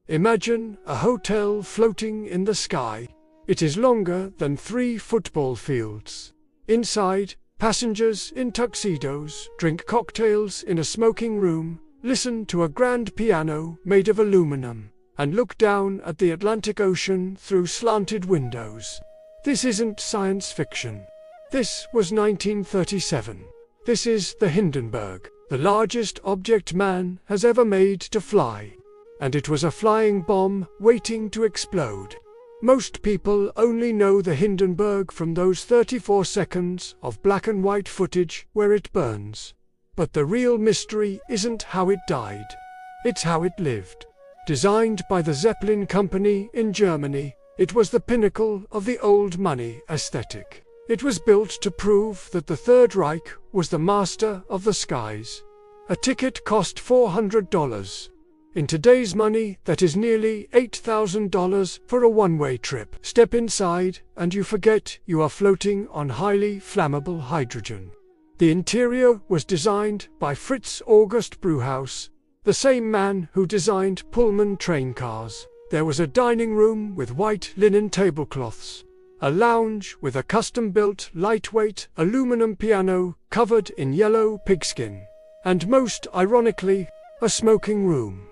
Imagine a hotel floating in the sky. It is longer than 3 football fields. Inside, passengers in tuxedos drink cocktails in a smoking room, listen to a grand piano made of aluminum, and look down at the Atlantic Ocean through slanted windows. This isn't science fiction. This was 1937. This is the Hindenburg, the largest object man has ever made to fly. And it was a flying bomb waiting to explode. Most people only know the Hindenburg from those 34 seconds of black and white footage where it burns. But the real mystery isn't how it died. It's how it lived. Designed by the Zeppelin Company in Germany, it was the pinnacle of the old money aesthetic. It was built to prove that the Third Reich was the master of the skies. A ticket cost $400. In today's money, that is nearly $8,000 for a one-way trip. Step inside, and you forget you are floating on highly flammable hydrogen. The interior was designed by Fritz August Brauhaus, the same man who designed Pullman train cars. There was a dining room with white linen tablecloths, a lounge with a custom-built, lightweight, aluminum piano covered in yellow pigskin, and most ironically, a smoking room.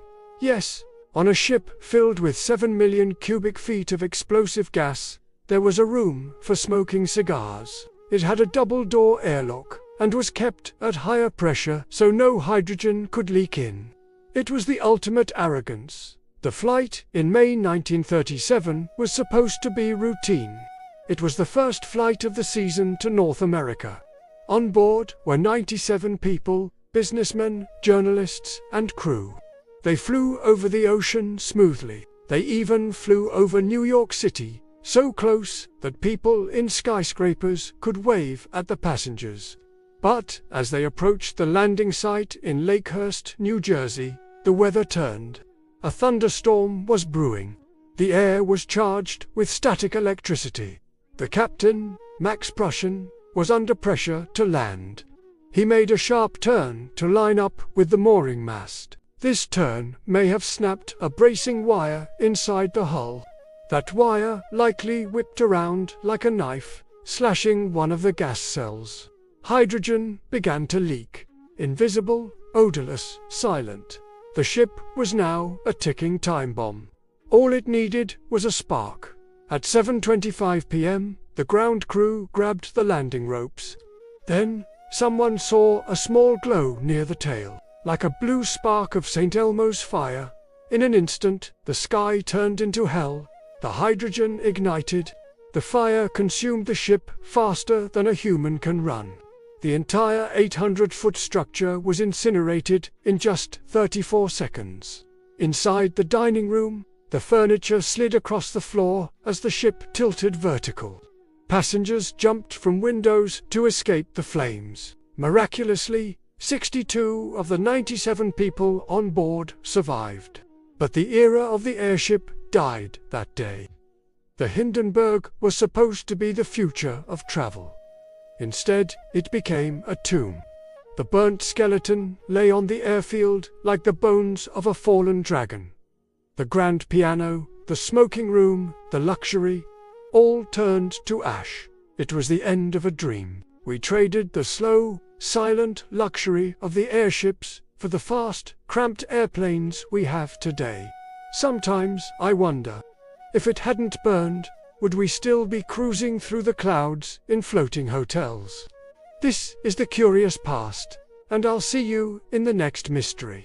Yes, on a ship filled with 7 million cubic feet of explosive gas, there was a room for smoking cigars. It had a double-door airlock, and was kept at higher pressure so no hydrogen could leak in. It was the ultimate arrogance. The flight, in May 1937, was supposed to be routine. It was the first flight of the season to North America. On board were 97 people, businessmen, journalists, and crew. They flew over the ocean smoothly. They even flew over New York City, so close that people in skyscrapers could wave at the passengers. But as they approached the landing site in Lakehurst, New Jersey, the weather turned. A thunderstorm was brewing. The air was charged with static electricity. The captain, Max Prussian, was under pressure to land. He made a sharp turn to line up with the mooring mast. This turn may have snapped a bracing wire inside the hull. That wire likely whipped around like a knife, slashing one of the gas cells. Hydrogen began to leak. Invisible, odorless, silent. The ship was now a ticking time bomb. All it needed was a spark. At 7:25 p.m., the ground crew grabbed the landing ropes. Then, someone saw a small glow near the tail. Like a blue spark of St. Elmo's fire. In an instant, the sky turned into hell. The hydrogen ignited. The fire consumed the ship faster than a human can run. The entire 800-foot structure was incinerated in just 34 seconds. Inside the dining room, the furniture slid across the floor as the ship tilted vertical. Passengers jumped from windows to escape the flames. Miraculously, 62 of the 97 people on board survived. But the era of the airship died that day. The Hindenburg was supposed to be the future of travel. Instead, it became a tomb. The burnt skeleton lay on the airfield like the bones of a fallen dragon. The grand piano, the smoking room, the luxury, all turned to ash. It was the end of a dream. We traded the slow, silent luxury of the airships for the fast, cramped airplanes we have today. Sometimes I wonder, if it hadn't burned, would we still be cruising through the clouds in floating hotels? This is the curious past, and I'll see you in the next mystery.